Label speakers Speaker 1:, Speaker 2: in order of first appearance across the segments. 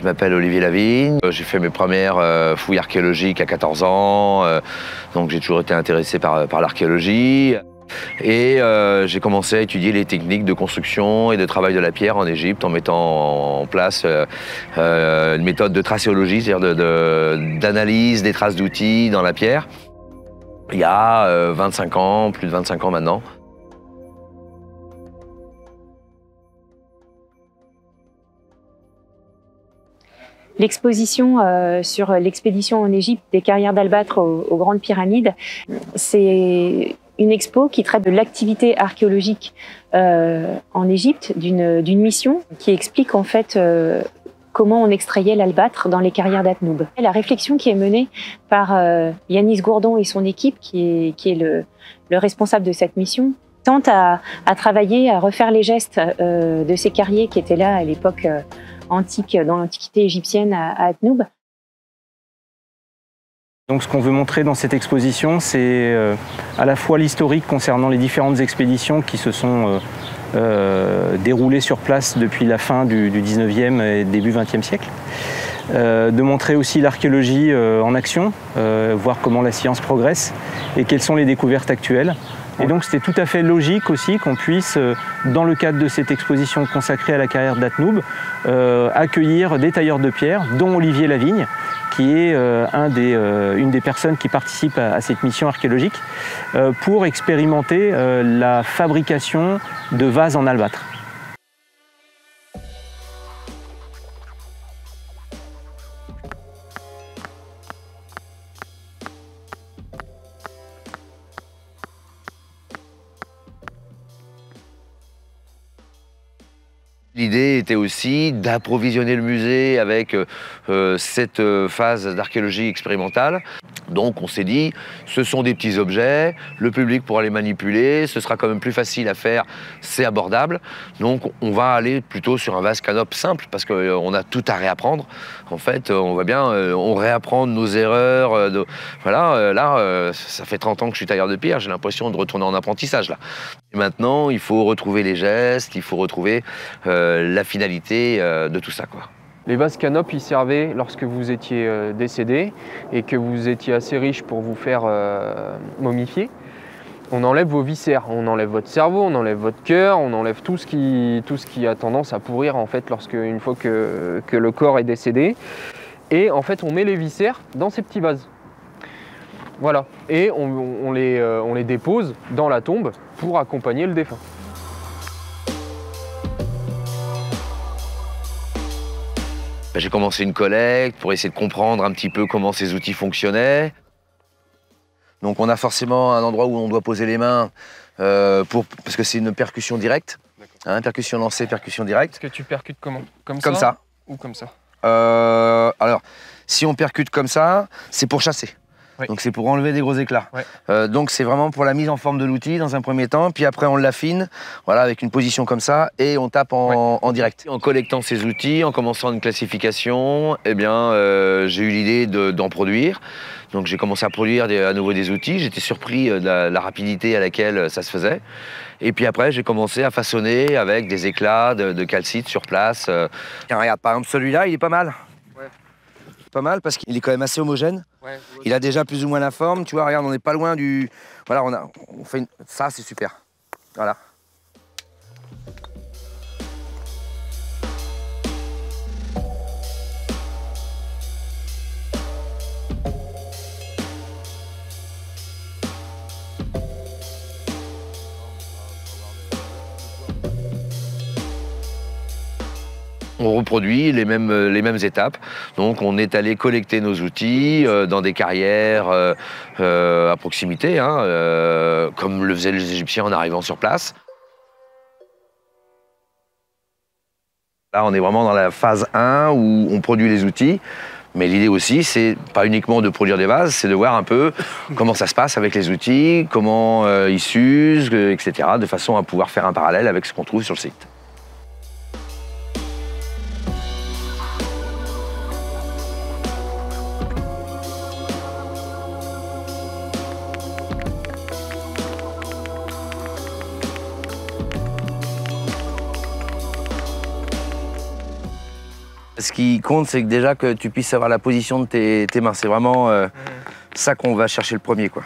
Speaker 1: Je m'appelle Olivier Lavigne, j'ai fait mes premières fouilles archéologiques à 14 ans, donc j'ai toujours été intéressé par l'archéologie. Et j'ai commencé à étudier les techniques de construction et de travail de la pierre en Égypte en mettant en place une méthode de tracéologie, c'est-à-dire d'analyse des traces d'outils dans la pierre. Il y a 25 ans, plus de 25 ans maintenant.
Speaker 2: L'exposition sur l'expédition en Égypte des carrières d'Albâtre aux Grandes Pyramides, c'est une expo qui traite de l'activité archéologique en Égypte, d'une mission qui explique en fait comment on extrayait l'albâtre dans les carrières d'Atnoub. La réflexion qui est menée par Yanis Gourdon et son équipe, qui est le responsable de cette mission, tente à travailler, à refaire les gestes de ces carriers qui étaient là à l'époque antique, dans l'Antiquité égyptienne à Atnoub.
Speaker 3: Donc ce qu'on veut montrer dans cette exposition, c'est à la fois l'historique concernant les différentes expéditions qui se sont déroulées sur place depuis la fin du 19e et début 20e siècle. De montrer aussi l'archéologie en action, voir comment la science progresse et quelles sont les découvertes actuelles. Et donc c'était tout à fait logique aussi qu'on puisse, dans le cadre de cette exposition consacrée à la carrière d'Atnoub, accueillir des tailleurs de pierre, dont Olivier Lavigne, qui est une des personnes qui participent à cette mission archéologique, pour expérimenter la fabrication de vases en albâtre.
Speaker 1: L'idée était aussi d'approvisionner le musée avec cette phase d'archéologie expérimentale. Donc on s'est dit, ce sont des petits objets, le public pourra les manipuler, ce sera quand même plus facile à faire, c'est abordable. Donc on va aller plutôt sur un vase canope simple parce qu'on a tout à réapprendre. En fait, on voit bien, on réapprend nos erreurs. Voilà, là, ça fait 30 ans que je suis tailleur de pierre, j'ai l'impression de retourner en apprentissage là. Et maintenant, il faut retrouver les gestes, il faut retrouver la finalité de tout ça, quoi.
Speaker 4: Les vases canopes, ils servaient lorsque vous étiez décédé et que vous étiez assez riche pour vous faire momifier. On enlève vos viscères, on enlève votre cerveau, on enlève votre cœur, on enlève tout ce qui a tendance à pourrir en fait une fois que le corps est décédé. Et en fait, on met les viscères dans ces petits vases. Voilà. Et on les dépose dans la tombe pour accompagner le défunt.
Speaker 1: J'ai commencé une collecte pour essayer de comprendre un petit peu comment ces outils fonctionnaient. Donc on a forcément un endroit où on doit poser les mains parce que c'est une percussion directe. Hein, percussion lancée, percussion directe.
Speaker 4: Est-ce que tu percutes comment? Comme
Speaker 1: ça
Speaker 4: ou comme ça?
Speaker 1: Alors, si on percute comme ça, c'est pour chasser.
Speaker 4: Oui.
Speaker 1: Donc c'est pour enlever des gros éclats. Ouais. Donc c'est vraiment pour la mise en forme de l'outil dans un premier temps, puis après on l'affine, voilà, avec une position comme ça, et on tape en direct. En collectant ces outils, en commençant une classification, eh bien j'ai eu l'idée d'en produire. Donc j'ai commencé à produire à nouveau des outils. J'étais surpris de la rapidité à laquelle ça se faisait. Et puis après, j'ai commencé à façonner avec des éclats de calcite sur place. Tiens, regarde, par exemple, celui-là, il est pas mal. Ouais. Pas mal parce qu'il est quand même assez homogène. Ouais, il a déjà plus ou moins la forme. Tu vois, regarde, on n'est pas loin du... Voilà, on fait ça, c'est super. Voilà. On reproduit les mêmes étapes. Donc on est allé collecter nos outils dans des carrières à proximité, hein, comme le faisaient les Égyptiens en arrivant sur place. Là, on est vraiment dans la phase 1 où on produit les outils. Mais l'idée aussi, c'est pas uniquement de produire des vases, c'est de voir un peu comment ça se passe avec les outils, comment ils s'usent, etc., de façon à pouvoir faire un parallèle avec ce qu'on trouve sur le site. Ce qui compte, c'est que déjà que tu puisses avoir la position de tes mains. C'est vraiment ça qu'on va chercher le premier, quoi.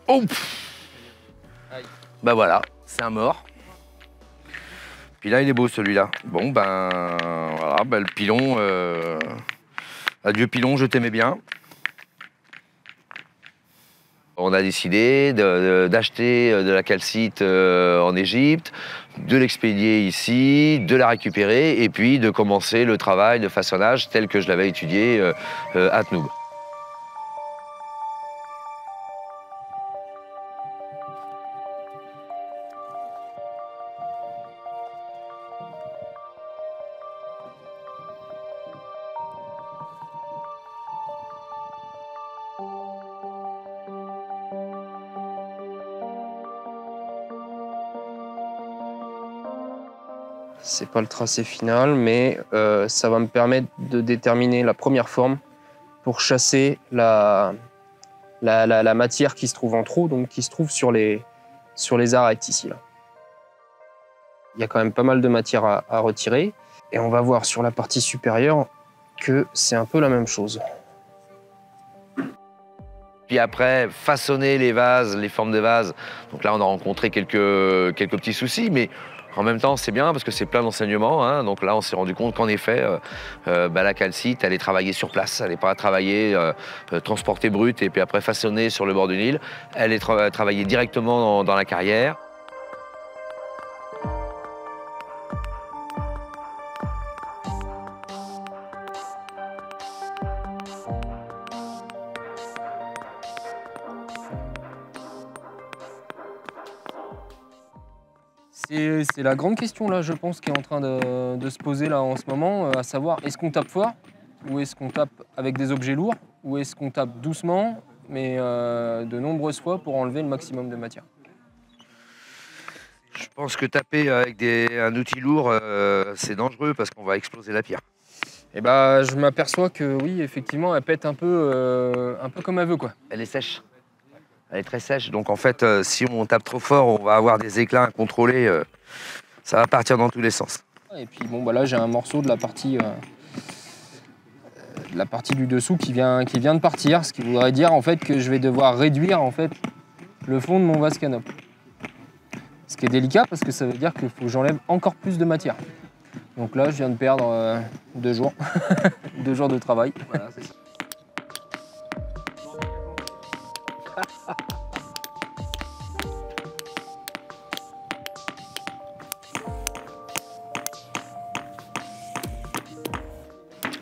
Speaker 1: Oh. Bah voilà, c'est un mort. Puis là, il est beau celui-là. Bon, ben voilà, ben, le pilon. Adieu pilon, je t'aimais bien. On a décidé d'acheter de la calcite en Égypte, de l'expédier ici, de la récupérer et puis de commencer le travail de façonnage tel que je l'avais étudié à Tnoub.
Speaker 4: C'est pas le tracé final, mais ça va me permettre de déterminer la première forme pour chasser la matière qui se trouve en trop, donc qui se trouve sur les arêtes ici. Là. Il y a quand même pas mal de matière à retirer. Et on va voir sur la partie supérieure que c'est un peu la même chose.
Speaker 1: Puis après, façonner les vases, les formes de vases. Donc là, on a rencontré quelques petits soucis, mais en même temps, c'est bien parce que c'est plein d'enseignements. Hein. Donc là, on s'est rendu compte qu'en effet, la calcite, elle est travaillée sur place. Elle n'est pas travaillée, transportée brute et puis après façonnée sur le bord du Nil. Elle est travaillée directement dans la carrière.
Speaker 4: C'est la grande question là, je pense, qui est en train de se poser là en ce moment, à savoir est-ce qu'on tape fort ou est-ce qu'on tape avec des objets lourds ou est-ce qu'on tape doucement mais de nombreuses fois pour enlever le maximum de matière.
Speaker 1: Je pense que taper avec un outil lourd, c'est dangereux parce qu'on va exploser la pierre.
Speaker 4: Et bah, je m'aperçois que oui, effectivement, elle pète un peu comme elle veut, quoi.
Speaker 1: Elle est sèche. Elle est très sèche, donc en fait, si on tape trop fort, on va avoir des éclats incontrôlés. Ça va partir dans tous les sens.
Speaker 4: Et puis bon, bah là, j'ai un morceau de la partie du dessous qui vient de partir, ce qui voudrait dire en fait que je vais devoir réduire en fait le fond de mon vase canop. Ce qui est délicat parce que ça veut dire qu'il faut que j'enlève encore plus de matière. Donc là, je viens de perdre 2 jours, 2 jours de travail. Voilà, c'est ça.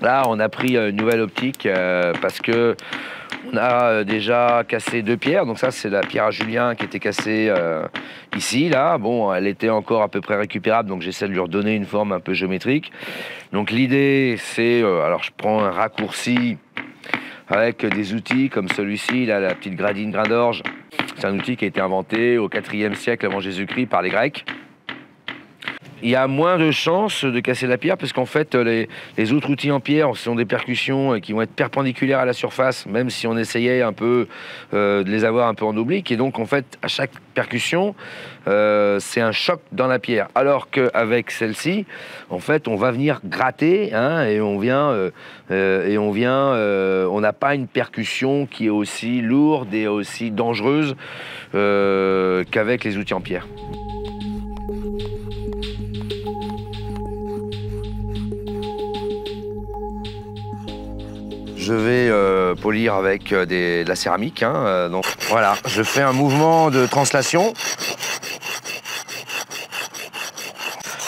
Speaker 1: Là, on a pris une nouvelle optique parce que on a déjà cassé 2 pierres. Donc ça, c'est la pierre à Julien qui était cassée ici, là. Bon, elle était encore à peu près récupérable, donc j'essaie de lui redonner une forme un peu géométrique. Donc l'idée, c'est... alors, je prends un raccourci avec des outils comme celui-ci, là, la petite gradine grain d'orge. C'est un outil qui a été inventé au IVe siècle avant Jésus-Christ par les Grecs. Il y a moins de chances de casser la pierre parce qu'en fait, les autres outils en pierre sont des percussions qui vont être perpendiculaires à la surface, même si on essayait un peu de les avoir un peu en oblique. Et donc, en fait, à chaque percussion, c'est un choc dans la pierre. Alors qu'avec celle-ci, en fait, on va venir gratter hein, et on n'a pas une percussion qui est aussi lourde et aussi dangereuse qu'avec les outils en pierre. Je vais polir avec de la céramique. Hein, donc voilà, je fais un mouvement de translation.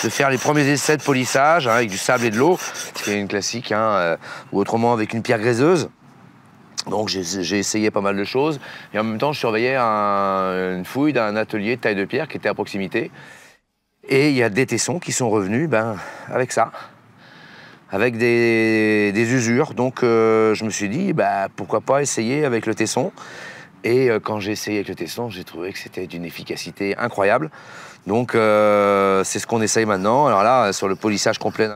Speaker 1: De faire les premiers essais de polissage hein, avec du sable et de l'eau, c'est une classique, hein, ou autrement avec une pierre gréseuse. Donc j'ai essayé pas mal de choses. Et en même temps, je surveillais une fouille d'un atelier de taille de pierre qui était à proximité. Et il y a des tessons qui sont revenus avec ça. Avec des usures. Donc je me suis dit, pourquoi pas essayer avec le tesson. Et quand j'ai essayé avec le tesson, j'ai trouvé que c'était d'une efficacité incroyable. Donc c'est ce qu'on essaye maintenant. Alors là, sur le polissage complet.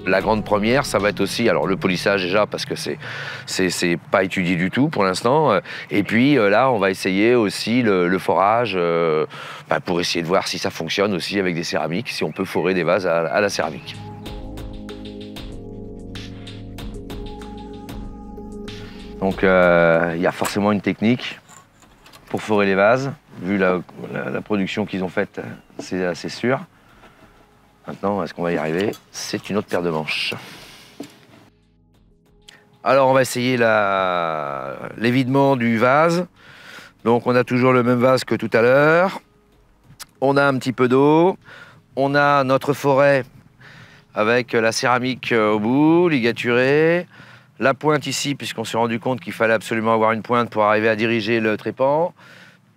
Speaker 1: La grande première, ça va être aussi, alors le polissage déjà, parce que c'est pas étudié du tout pour l'instant. Et puis là, on va essayer aussi le forage pour essayer de voir si ça fonctionne aussi avec des céramiques, si on peut forer des vases à la céramique. Donc il y a forcément une technique pour forer les vases. Vu la production qu'ils ont faite, c'est assez sûr. Maintenant, est-ce qu'on va y arriver? C'est une autre paire de manches. Alors, on va essayer l'évidement du vase. Donc, on a toujours le même vase que tout à l'heure. On a un petit peu d'eau. On a notre forêt avec la céramique au bout, ligaturée. La pointe ici, puisqu'on s'est rendu compte qu'il fallait absolument avoir une pointe pour arriver à diriger le trépan.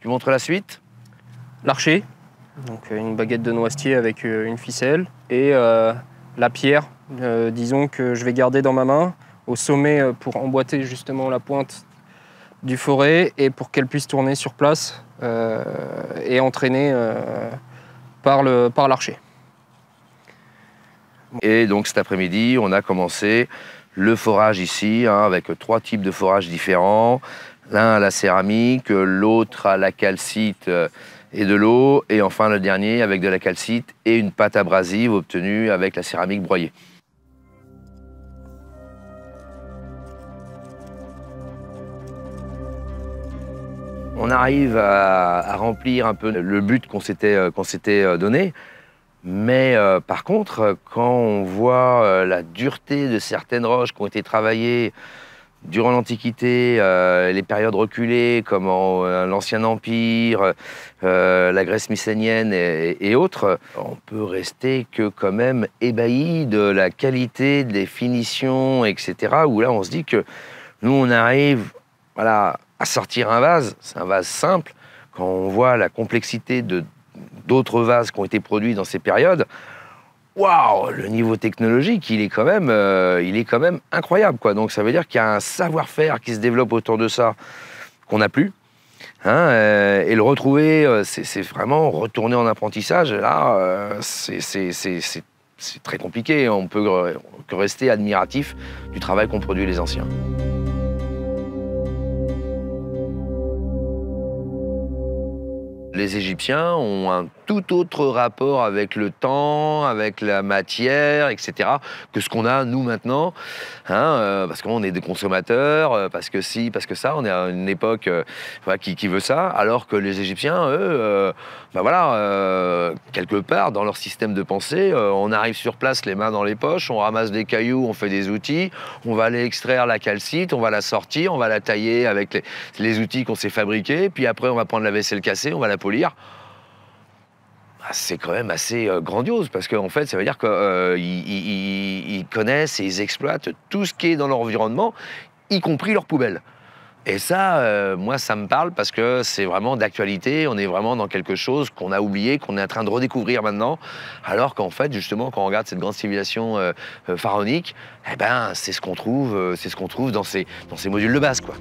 Speaker 1: Tu montres la suite?
Speaker 5: L'archer, donc une baguette de noisetier avec une ficelle, et la pierre, disons que je vais garder dans ma main, au sommet pour emboîter justement la pointe du forêt et pour qu'elle puisse tourner sur place et entraîner par l'archer.
Speaker 1: Et donc cet après-midi, on a commencé le forage ici, avec 3 types de forages différents. L'un à la céramique, l'autre à la calcite et de l'eau, et enfin le dernier avec de la calcite et une pâte abrasive obtenue avec la céramique broyée. On arrive à remplir un peu le but qu'on s'était donné, mais par contre, quand on voit la dureté de certaines roches qui ont été travaillées durant l'Antiquité, les périodes reculées comme l'Ancien Empire, la Grèce mycénienne et autres, on peut rester que quand même ébahi de la qualité des finitions, etc. Où là, on se dit que nous, on arrive à sortir un vase. C'est un vase simple. Quand on voit la complexité d'autres vases qui ont été produits dans ces périodes, waouh, le niveau technologique, il est quand même incroyable, quoi. Donc ça veut dire qu'il y a un savoir-faire qui se développe autour de ça qu'on n'a plus. Et le retrouver, c'est vraiment retourner en apprentissage. Là, c'est très compliqué. On peut que rester admiratif du travail qu'ont produit les anciens. Les Égyptiens ont un tout autre rapport avec le temps, avec la matière, etc., que ce qu'on a, nous, maintenant, parce qu'on est des consommateurs, parce que si, parce que ça, on est à une époque qui veut ça, alors que les Égyptiens, eux, quelque part, dans leur système de pensée, on arrive sur place, les mains dans les poches, on ramasse des cailloux, on fait des outils, on va aller extraire la calcite, on va la sortir, on va la tailler avec les outils qu'on s'est fabriqués, puis après, on va prendre la vaisselle cassée, on va la polir. C'est quand même assez grandiose, parce qu'en fait, ça veut dire qu'ils connaissent et ils exploitent tout ce qui est dans leur environnement, y compris leurs poubelles. Et ça, moi, ça me parle parce que c'est vraiment d'actualité, on est vraiment dans quelque chose qu'on a oublié, qu'on est en train de redécouvrir maintenant, alors qu'en fait, justement, quand on regarde cette grande civilisation pharaonique, c'est ce qu'on trouve dans ces modules de base, quoi.